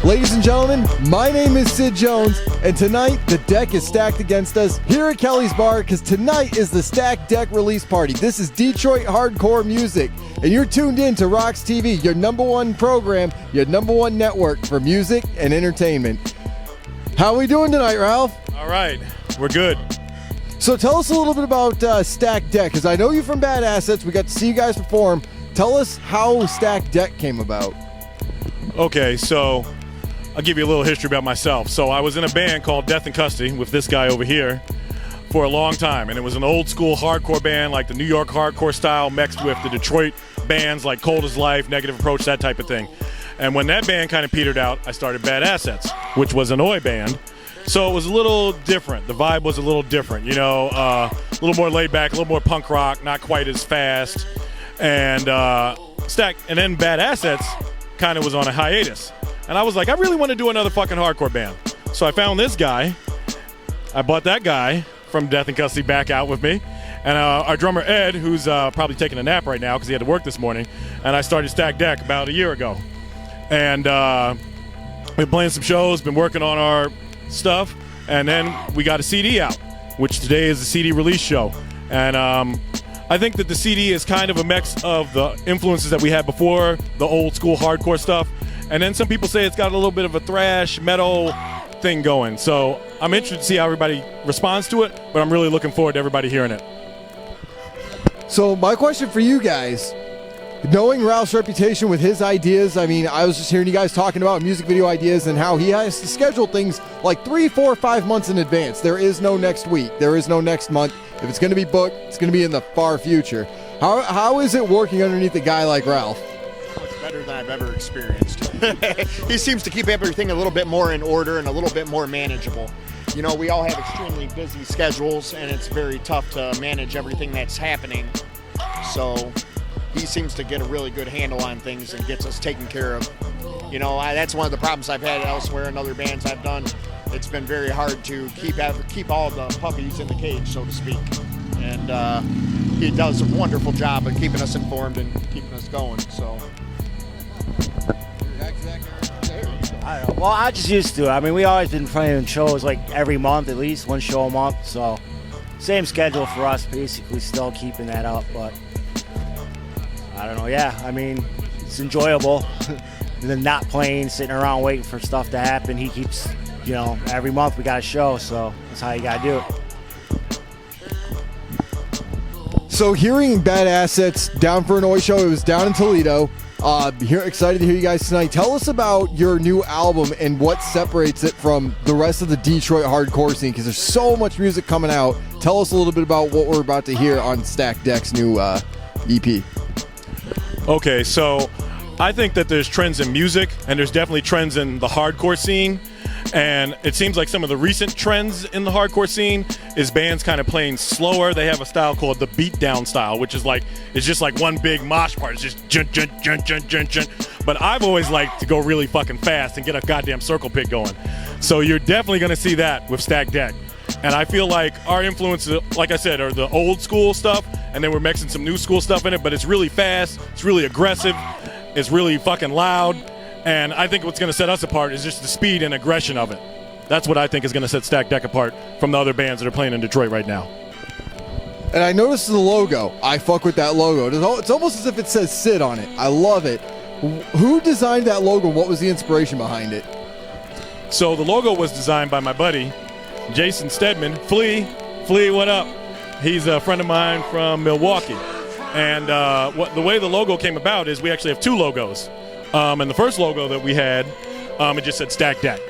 Ladies and gentlemen, my name is Sid Jones, and tonight the deck is stacked against us here at Kelly's Bar because tonight is the Stacked Deck release party. This is Detroit hardcore music, and you're tuned in to RoX-TV, your #1 program, your #1 network for music and entertainment. How are we doing tonight, Ralph? All right, we're good. So tell us a little bit about Stacked Deck, because I know you from Bad Assets. We got to see you guys perform. Tell us how Stacked Deck came about. Okay, so I'll give you a little history about myself. So I was in a band called Death in Custody with this guy over here for a long time, and it was an old school hardcore band like the New York hardcore style mixed with the Detroit bands like Cold as Life, Negative Approach, that type of thing. And when that band kind of petered out, I started Bad Assets, which was an Oi band. So it was a little different. The vibe was a little different, you know, a little more laid back, a little more punk rock, not quite as fast. And then Bad Assets kind of was on a hiatus. And I was like, I really want to do another fucking hardcore band. So I found this guy. I bought that guy from Death in Custody back out with me. And our drummer, Ed, who's probably taking a nap right now because he had to work this morning. And I started Stacked Deck about a year ago. And been playing some shows, been working on our stuff. And then we got a CD out, which today is the CD release show. And I think that the CD is kind of a mix of the influences that we had before, the old school hardcore stuff. And then some people say it's got a little bit of a thrash metal thing going. So I'm interested to see how everybody responds to it, but I'm really looking forward to everybody hearing it. So my question for you guys, knowing Ralph's reputation with his ideas, I mean, I was just hearing you guys talking about music video ideas and how he has to schedule things like 3, 4, 5 months in advance. There is no next week. There is no next month. If it's going to be booked, it's going to be in the far future. How is it working underneath a guy like Ralph? It's better than I've ever experienced. He seems to keep everything a little bit more in order and a little bit more manageable. You know, we all have extremely busy schedules, and it's very tough to manage everything that's happening. So he seems to get a really good handle on things and gets us taken care of. You know, that's one of the problems I've had elsewhere in other bands I've done. It's been very hard to keep all the puppies in the cage, so to speak. And he does a wonderful job of keeping us informed and keeping us going. So. I don't know. Well, I just used to. I mean, we always been playing shows like every month, at least one show a month. So same schedule for us, basically still keeping that up. But I don't know. Yeah, I mean, it's enjoyable. Than not playing, sitting around waiting for stuff to happen. He keeps, you know, every month we got a show, so that's how you got to do it. So hearing Bad Assets down for an Oi show, it was down in Toledo. Excited to hear you guys tonight. Tell us about your new album and what separates it from the rest of the Detroit hardcore scene, because there's so much music coming out. Tell us a little bit about what we're about to hear on Stacked Deck's new EP. Okay, so I think that there's trends in music, and there's definitely trends in the hardcore scene. And it seems like some of the recent trends in the hardcore scene is bands kind of playing slower. They have a style called the beatdown style, which is like, it's just like one big mosh part. It's just jun, jun, jun, jun, jun, jun. But I've always liked to go really fucking fast and get a goddamn circle pit going. So you're definitely going to see that with Stacked Deck. And I feel like our influences, like I said, are the old school stuff, and then we're mixing some new school stuff in it, but it's really fast, it's really aggressive, it's really fucking loud. And I think what's going to set us apart is just the speed and aggression of it. That's what I think is going to set Stacked Deck apart from the other bands that are playing in Detroit right now. And I noticed the logo. I fuck with that logo. It's almost as if it says Sid on it. I love it. Who designed that logo? What was the inspiration behind it? So the logo was designed by my buddy, Jason Stedman. Flea, what up? He's a friend of mine from Milwaukee. And the way the logo came about is we actually have 2 logos. And the first logo that we had, it just said Stacked Deck.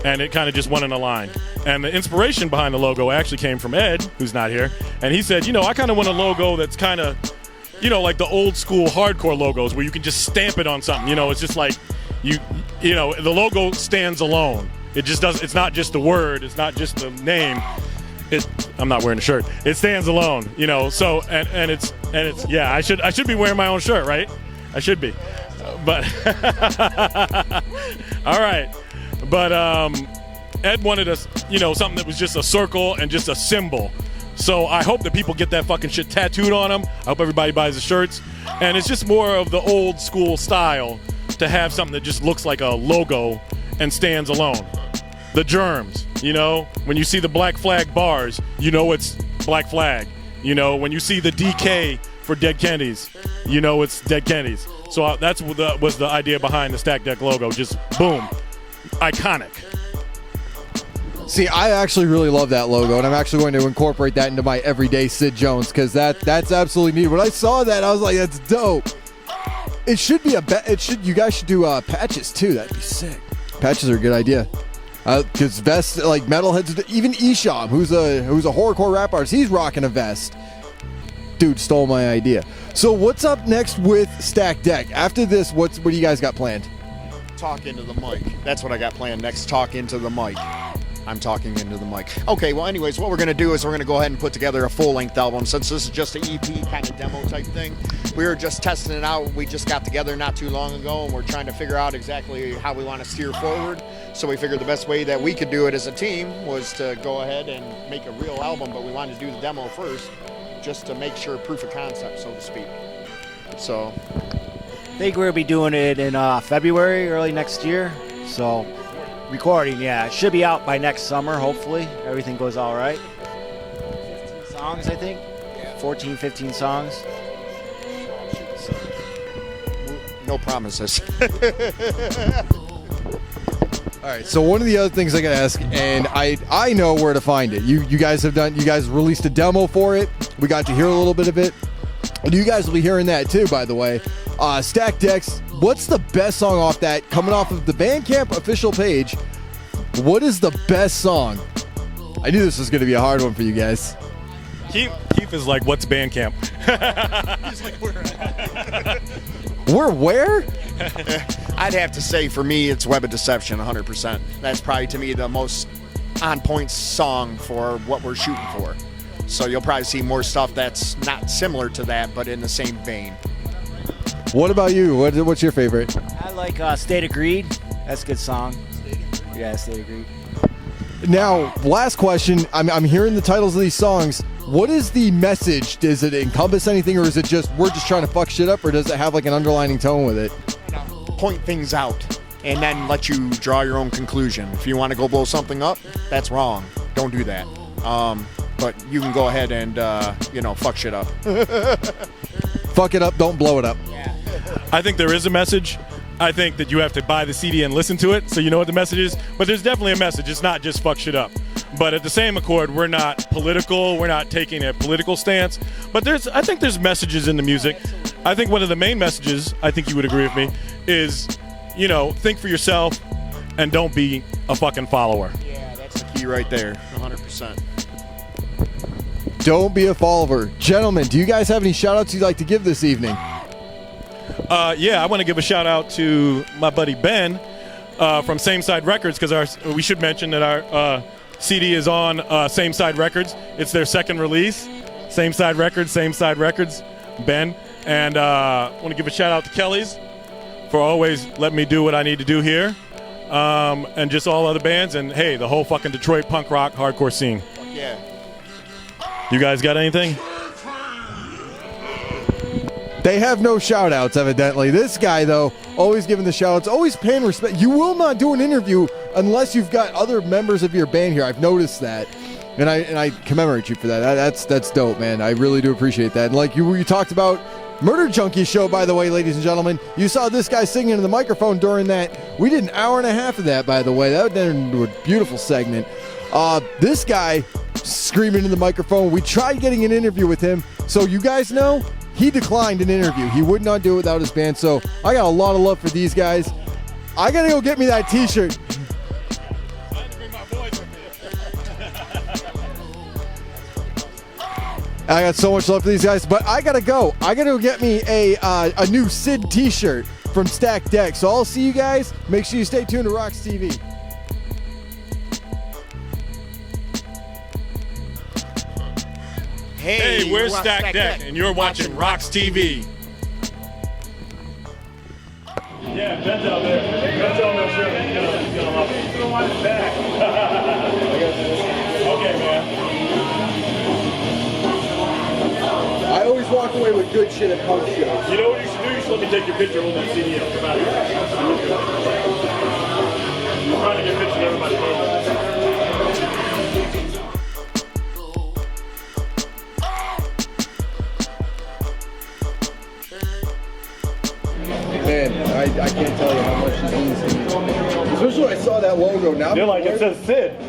And it kind of just went in a line. And the inspiration behind the logo actually came from Ed, who's not here. And he said, you know, I kind of want a logo that's kind of, you know, like the old school hardcore logos where you can just stamp it on something. You know, it's just like, you know, the logo stands alone. It just does. It's not just the word. It's not just the name. I'm not wearing a shirt. It stands alone, you know. So and it's yeah. I should be wearing my own shirt, right? I should be, but all right. But Ed wanted us, you know, something that was just a circle and just a symbol. So I hope that people get that fucking shit tattooed on them. I hope everybody buys the shirts, and it's just more of the old school style to have something that just looks like a logo and stands alone. The Germs, you know, when you see the Black Flag bars, you know it's Black Flag. You know, when you see the DK for Dead Kennedys, you know it's Dead Kennedys. So that's what was the idea behind the Stack Deck logo. Just boom, iconic. See, I actually really love that logo, and I'm actually going to incorporate that into my everyday Sid Jones because that's absolutely neat. When I saw that, I was like, that's dope. It should be you guys should do patches too. That'd be sick. Patches are a good idea. Because vests, like metalheads, even Esham, who's a horrorcore rap artist, he's rocking a vest. Dude stole my idea. So what's up next with Stack Deck? After this, what do you guys got planned? Talk into the mic. That's what I got planned next. Talk into the mic. I'm talking into the mic. Okay, well, anyways, what we're going to do is we're going to go ahead and put together a full-length album. Since this is just an EP kind of demo type thing, we were just testing it out. We just got together not too long ago, and we're trying to figure out exactly how we want to steer forward. So we figured the best way that we could do it as a team was to go ahead and make a real album, but we wanted to do the demo first just to make sure proof of concept, so to speak. So I think we'll be doing it in February, early next year. So recording, yeah, it should be out by next summer, hopefully. Everything goes all right. 15 songs, I think. 14, 15 songs. no promises. All right, so one of the other things I gotta ask, and I know where to find it. You guys released a demo for it. We got to hear a little bit of it. And you guys will be hearing that too, by the way. Stack Decks, what's the best song off that? Coming off of the Bandcamp official page, what is the best song? I knew this was gonna be a hard one for you guys. Keith is like, what's Bandcamp? He's like, where? We're where? I'd have to say for me, it's Web of Deception, 100%. That's probably to me the most on-point song for what we're shooting for. So you'll probably see more stuff that's not similar to that, but in the same vein. What about you? What's your favorite? I like State of Greed. That's a good song. Yeah, State of Greed. Now, last question. I'm hearing the titles of these songs. What is the message? Does it encompass anything, or is it just we're just trying to fuck shit up, or does it have like an underlining tone with it? Point things out and then let you draw your own conclusion. If you want to go blow something up, that's wrong. Don't do that. But you can go ahead and, fuck shit up. Fuck it up, don't blow it up. Yeah. I think there is a message. I think that you have to buy the CD and listen to it so you know what the message is. But there's definitely a message. It's not just fuck shit up. But at the same accord, we're not political. We're not taking a political stance. But I think there's messages in the music. I think one of the main messages, I think you would agree with me, is, think for yourself and don't be a fucking follower. Yeah, that's the key right there, 100%. Don't be a follower. Gentlemen, do you guys have any shout-outs you'd like to give this evening? Yeah, I want to give a shout-out to my buddy Ben from Same Side Records, because we should mention that our CD is on Same Side Records. It's their second release. Same Side Records, Ben. And I want to give a shout-out to Kelly's for always letting me do what I need to do here. And just all other bands. And, hey, the whole fucking Detroit punk rock hardcore scene. Yeah. You guys got anything? They have no shout-outs, evidently. This guy, though, always giving the shout-outs, always paying respect. You will not do an interview unless you've got other members of your band here. I've noticed that. And I commemorate you for that. That's dope, man. I really do appreciate that. And like you talked about Murder Junkie show, by the way, ladies and gentlemen. You saw this guy singing into the microphone during that. We did an hour and a half of that, by the way. That turned into a beautiful segment. This guy screaming in the microphone. We tried getting an interview with him. So you guys know, he declined an interview. He would not do it without his band. So I got a lot of love for these guys. I got to go get me that t-shirt. I got so much love for these guys, but I gotta go. I gotta go get me a new Sid t-shirt from Stack Deck. So I'll see you guys. Make sure you stay tuned to RoX-TV. Hey, we're Stack Deck, and you're watching RoX-TV. Yeah, Ben's out there. Ben's on no shirt. He's gonna love it. He's gonna want it back. Okay, man. I always walk away with good shit at punk shows. You know what you should do? You should let me take your picture on that CD. Come out here. when I saw that logo. Now You're like, it says Sid.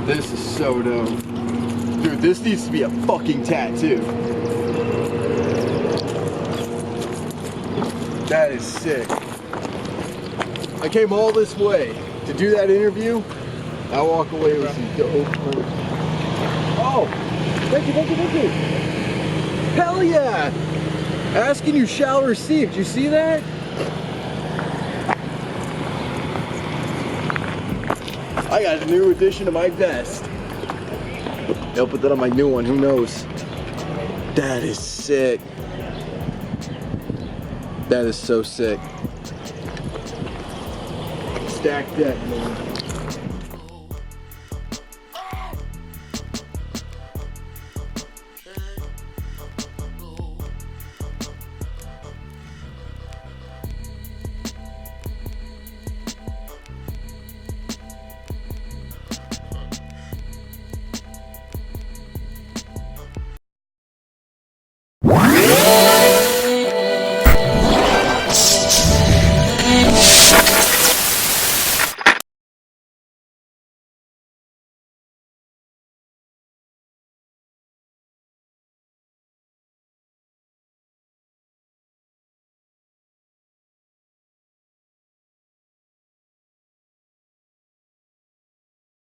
This is so dope. Dude, this needs to be a fucking tattoo. That is sick. I came all this way to do that interview. I walk away with some dope. Oh, thank you, thank you, thank you. Hell yeah! Asking you shall receive. Did you see that? I got a new addition to my vest. I'll put that on my new one, who knows? That is sick. That is so sick. Stack deck, man.